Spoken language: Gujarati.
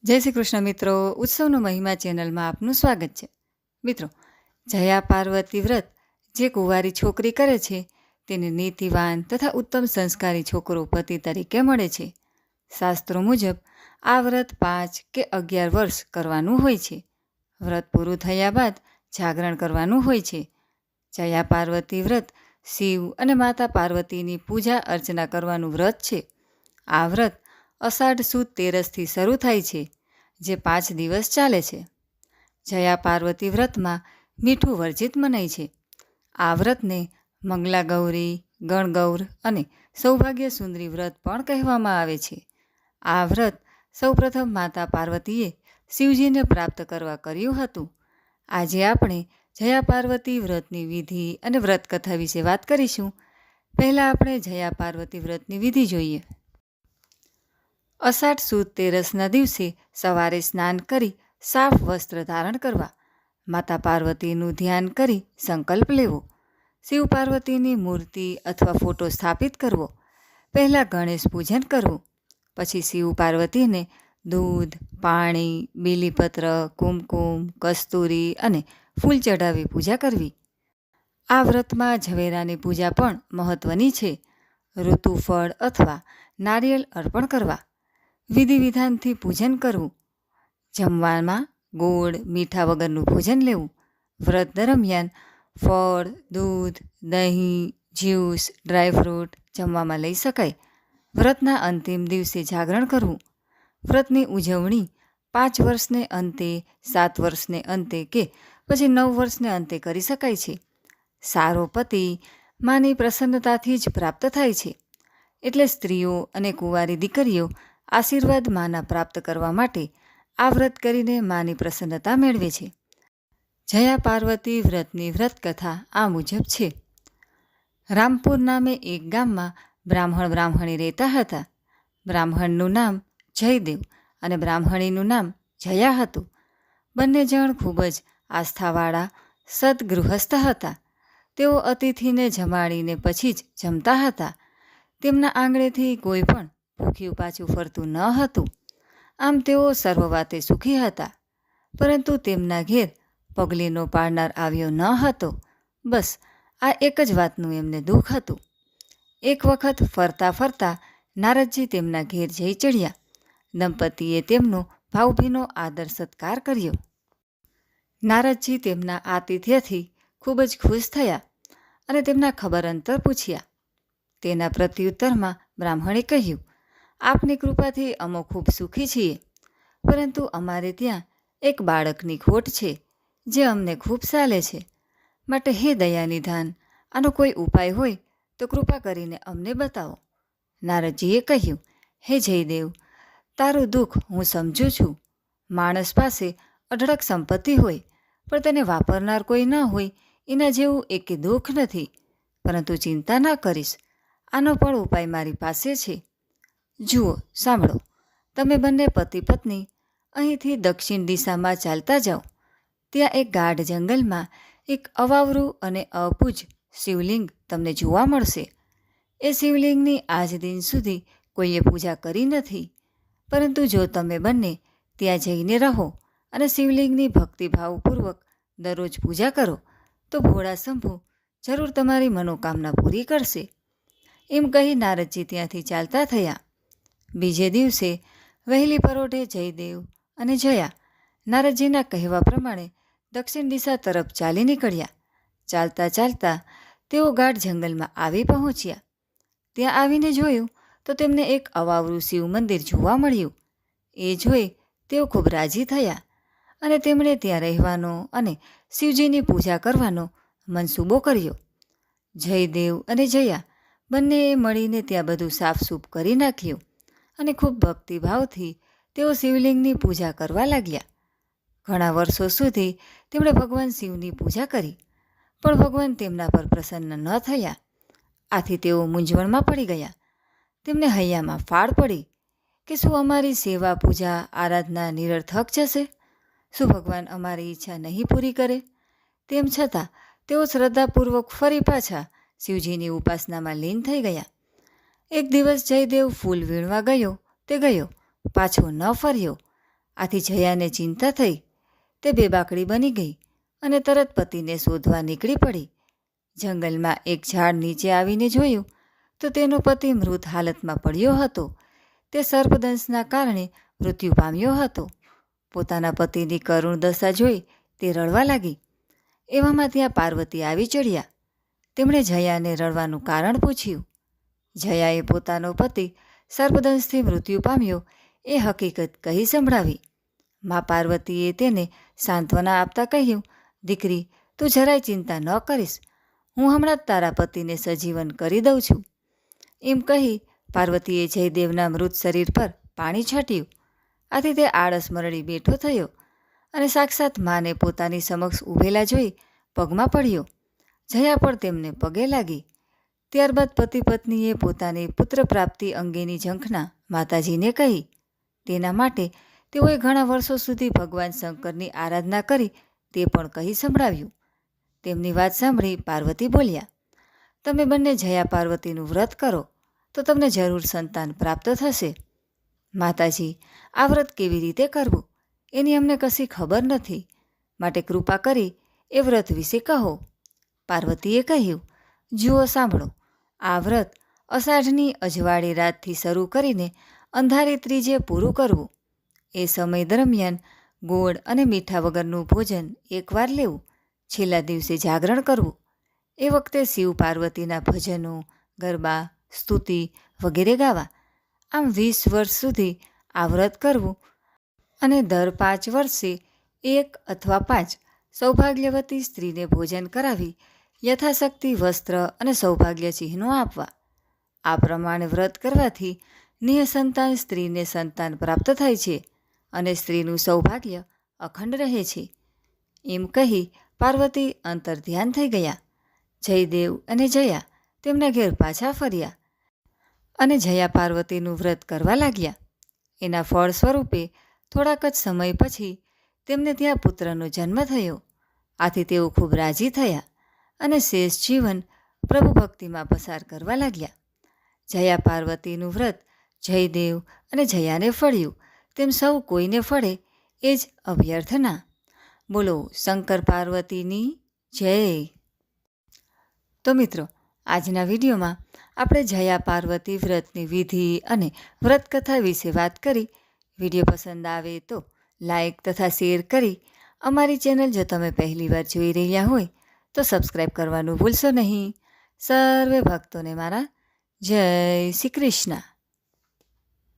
જય શ્રી કૃષ્ણ મિત્રો. ઉત્સવનો મહિમા ચેનલમાં આપનું સ્વાગત છે. મિત્રો, જયા પાર્વતી વ્રત જે કુંવારી છોકરી કરે છે તેને નીતિવાન તથા ઉત્તમ સંસ્કારી છોકરો પતિ તરીકે મળે છે. શાસ્ત્રો મુજબ આ વ્રત 5 કે 11 વર્ષ કરવાનું હોય છે. વ્રત પૂરું થયા બાદ જાગરણ કરવાનું હોય છે. જયા પાર્વતી વ્રત શિવ અને માતા પાર્વતીની પૂજા અર્ચના કરવાનું વ્રત છે. આ વ્રત અષાઢ સુદ તેરસથી શરૂ થાય છે, જે 5 દિવસ ચાલે છે. જયા પાર્વતી વ્રતમાં મીઠું વર્જિત મનાય છે. આ વ્રતને મંગલા ગૌરી, ગણગૌર અને સૌભાગ્ય સુંદરી વ્રત પણ કહેવામાં આવે છે. આ વ્રત સૌપ્રથમ માતા પાર્વતીએ શિવજીને પ્રાપ્ત કરવા કર્યું હતું. આજે આપણે જયા પાર્વતી વ્રતની વિધિ અને વ્રત કથા વિશે વાત કરીશું. પહેલાં આપણે જયા પાર્વતી વ્રતની વિધિ જોઈએ. અષાઢ સુદ તેરસના દિવસે સવારે સ્નાન કરી સાફ વસ્ત્ર ધારણ કરવા, માતા પાર્વતીનું ધ્યાન કરી સંકલ્પ લેવો, શિવ પાર્વતીની મૂર્તિ અથવા ફોટો સ્થાપિત કરવો, પહેલાં ગણેશ પૂજન કરવું, પછી શિવ પાર્વતીને દૂધ, પાણી, બીલીપત્ર, કુમકુમ, કસ્તુરી અને ફૂલ ચઢાવી પૂજા કરવી. આ વ્રતમાં ઝવેરાની પૂજા પણ મહત્ત્વની છે. ઋતુફળ અથવા નારિયેળ અર્પણ કરવા, વિધિ વિધાનથી પૂજન કરવું, જમવામાં ગોળ મીઠા વગરનું ભોજન લેવું. વ્રત દરમિયાન ફળ, દૂધ, દહીં, જ્યુસ, ડ્રાયફ્રૂટ જમવામાં લઈ શકાય. વ્રતના અંતિમ દિવસે જાગરણ કરવું. વ્રતની ઉજવણી 5 વર્ષને અંતે, 7 વર્ષને અંતે કે પછી 9 વર્ષને અંતે કરી શકાય છે. સારો પતિ માની પ્રસન્નતાથી જ પ્રાપ્ત થાય છે. એટલે સ્ત્રીઓ અને કુંવારી દીકરીઓ આશીર્વાદ માના પ્રાપ્ત કરવા માટે આ વ્રત કરીને માની પ્રસન્નતા મેળવે છે. જયા પાર્વતી વ્રતની વ્રત કથા આ મુજબ છે. રામપુર નામે એક ગામમાં બ્રાહ્મણી રહેતા હતા. બ્રાહ્મણનું નામ જયદેવ અને બ્રાહ્મણીનું નામ જયા હતું. બંને જણ ખૂબ જ આસ્થાવાળા સદગૃહસ્થ હતા. તેઓ અતિથિને જમાડીને પછી જ જમતા હતા. તેમના આંગણેથી કોઈ પણ ભૂખ્યું પાછું ફરતું ન હતું. આમ તેઓ સર્વ વાતે સુખી હતા. પરંતુ તેમના ઘેર પગલીનો પાડનાર આવ્યો ન હતો. બસ આ એક જ વાતનું એમને દુઃખ હતું. એક વખત ફરતા ફરતા નારદજી તેમના ઘેર જઈ ચડ્યા. દંપતીએ તેમનો ભાવભીનો આદર સત્કાર કર્યો. નારદજી તેમના આતિથ્યથી ખૂબ જ ખુશ થયા અને તેમના ખબર અંતર પૂછ્યા. તેના પ્રત્યુત્તરમાં બ્રાહ્મણે કહ્યું, આપની કૃપાથી અમે ખૂબ સુખી છીએ, પરંતુ અમારે ત્યાં એક બાળકની ખોટ છે, જે અમને ખૂબ સાલે છે. માટે હે દયાનિધાન, આનો કોઈ ઉપાય હોય તો કૃપા કરીને અમને બતાવો. નારદજીએ કહ્યું, હે જયદેવ, તારું દુઃખ હું સમજું છું. માણસ પાસે અઢળક સંપત્તિ હોય પણ તેને વાપરનાર કોઈ ન હોય, એના જેવું એકે દુઃખ નથી. પરંતુ ચિંતા ન કરીશ, આનો પણ ઉપાય મારી પાસે છે. જુઓ, સાંભળો. તમે બંને પતિ પત્ની અહીંથી દક્ષિણ દિશામાં ચાલતા જાઓ. ત્યાં એક ગાઢ જંગલમાં એક અવાવરું અને અપૂજ શિવલિંગ તમને જોવા મળશે. એ શિવલિંગની આજ દિન સુધી કોઈએ પૂજા કરી નથી. પરંતુ જો તમે બંને ત્યાં જઈને રહો અને શિવલિંગની ભક્તિભાવપૂર્વક દરરોજ પૂજા કરો તો ભોળા શંભુ જરૂર તમારી મનોકામના પૂરી કરશે. એમ કહી નારદજી ત્યાંથી ચાલતા થયા. બીજે દિવસે વહેલી પરોઢે જયદેવ અને જયા નારદજીના કહેવા પ્રમાણે દક્ષિણ દિશા તરફ ચાલી નીકળ્યા. ચાલતા ચાલતા તેઓ ગાઢ જંગલમાં આવી પહોંચ્યા. ત્યાં આવીને જોયું તો તેમને એક અવાવરું શિવ મંદિર જોવા મળ્યું. એ જોઈ તેઓ ખૂબ રાજી થયા અને તેમણે ત્યાં રહેવાનો અને શિવજીની પૂજા કરવાનો મનસૂબો કર્યો. જયદેવ અને જયા બંનેએ મળીને ત્યાં બધું સાફસૂફ કરી નાખ્યું અને ખૂબ ભક્તિભાવથી તેઓ શિવલિંગની પૂજા કરવા લાગ્યા. ઘણા વર્ષો સુધી તેમણે ભગવાન શિવની પૂજા કરી, પણ ભગવાન તેમના પર પ્રસન્ન ન થયા. આથી તેઓ મૂંઝવણમાં પડી ગયા. તેમને હૈયામાં ફાળ પડી કે શું અમારી સેવા પૂજા આરાધના નિરર્થક જશે? શું ભગવાન અમારી ઈચ્છા નહીં પૂરી કરે? તેમ છતાં તેઓ શ્રદ્ધાપૂર્વક ફરી પાછા શિવજીની ઉપાસનામાં લીન થઈ ગયા. એક દિવસ જયદેવ ફૂલ વીણવા ગયો તે ગયો, પાછો ન ફર્યો. આથી જયાને ચિંતા થઈ. તે બેબાકડી બની ગઈ અને તરત પતિને શોધવા નીકળી પડી. જંગલમાં એક ઝાડ નીચે આવીને જોયું તો તેનો પતિ મૃત હાલતમાં પડ્યો હતો. તે સર્પદંશના કારણે મૃત્યુ પામ્યો હતો. પોતાના પતિની કરુણ દશા જોઈ તે રડવા લાગી. એવામાં ત્યાં પાર્વતી આવી ચડ્યા. તેમણે જયાને રડવાનું કારણ પૂછ્યું. જયાએ પોતાનો પતિ સર્પદંશથી મૃત્યુ પામ્યો એ હકીકત કહી સંભળાવી. મા પાર્વતીએ તેને સાંત્વના આપતા કહ્યું, દીકરી, તું જરાય ચિંતા ન કરીશ. હું હમણાં જ તારા પતિને સજીવન કરી દઉં છું. એમ કહી પાર્વતીએ જયદેવના મૃત શરીર પર પાણી છાંટ્યું. આથી તે આળસ મરડી બેઠો થયો અને સાક્ષાત માને પોતાની સમક્ષ ઊભેલા જોઈ પગમાં પડ્યો. જયા પણ તેમને પગે લાગી. ત્યારબાદ પતિ પત્નીએ પોતાની પુત્ર પ્રાપ્તિ અંગેની ઝંખના માતાજીને કહી. તેના માટે તેઓએ ઘણા વર્ષો સુધી ભગવાન શંકરની આરાધના કરી તે પણ કહી સંભળાવ્યું. તેમની વાત સાંભળી પાર્વતી બોલ્યા, તમે બંને જયા પાર્વતીનું વ્રત કરો તો તમને જરૂર સંતાન પ્રાપ્ત થશે. માતાજી, આ વ્રત કેવી રીતે કરવું એની અમને કશી ખબર નથી, માટે કૃપા કરી એ વ્રત વિશે કહો. પાર્વતીએ કહ્યું, જુઓ, સાંભળો. આ વ્રત અષાઢની અજવાળી રાતથી શરૂ કરીને અંધારી ત્રીજે પૂરું કરવું. એ સમય દરમિયાન ગોળ અને મીઠા વગરનું ભોજન એકવાર લેવું. છેલ્લા દિવસે જાગરણ કરવું. એ વખતે શિવ પાર્વતીના ભજનો, ગરબા, સ્તુતિ વગેરે ગાવા. આમ 20 વર્ષ સુધી આ વ્રત કરવું અને દર 5 વર્ષે 1 અથવા 5 સૌભાગ્યવતી સ્ત્રીને ભોજન કરાવી યથાશક્તિ વસ્ત્ર અને સૌભાગ્ય ચિહ્નો આપવા. આ પ્રમાણે વ્રત કરવાથી નિઃસંતાન સ્ત્રીને સંતાન પ્રાપ્ત થાય છે અને સ્ત્રીનું સૌભાગ્ય અખંડ રહે છે. એમ કહી પાર્વતી અંતર્ધ્યાન થઈ ગયા. જયદેવ અને જયા તેમના ઘેર પાછા ફર્યા અને જયા પાર્વતીનું વ્રત કરવા લાગ્યા. એના ફળ સ્વરૂપે થોડાક જ સમય પછી તેમને ત્યાં પુત્રનો જન્મ થયો. આથી તેઓ ખૂબ રાજી થયા અને શેષ જીવન પ્રભુ ભક્તિમાં પસાર કરવા લાગ્યા. જયા પાર્વતીનું વ્રત જયદેવ અને જયાને ફળ્યું તેમ સૌ કોઈને ફળે એ જ અભ્યર્થના. બોલો શંકર પાર્વતીની જય. તો મિત્રો, આજના વિડીયોમાં આપણે જયા પાર્વતી વ્રતની વિધિ અને વ્રતકથા વિશે વાત કરી. વિડીયો પસંદ આવે તો લાઈક તથા શેર કરી અમારી ચેનલ જો તમે પહેલીવાર જોઈ રહ્યા હોય તો સબસ્ક્રાઈબ કરવાનું ભૂલશો નહીં. સર્વે ભક્તોને મારા જય શ્રી કૃષ્ણ.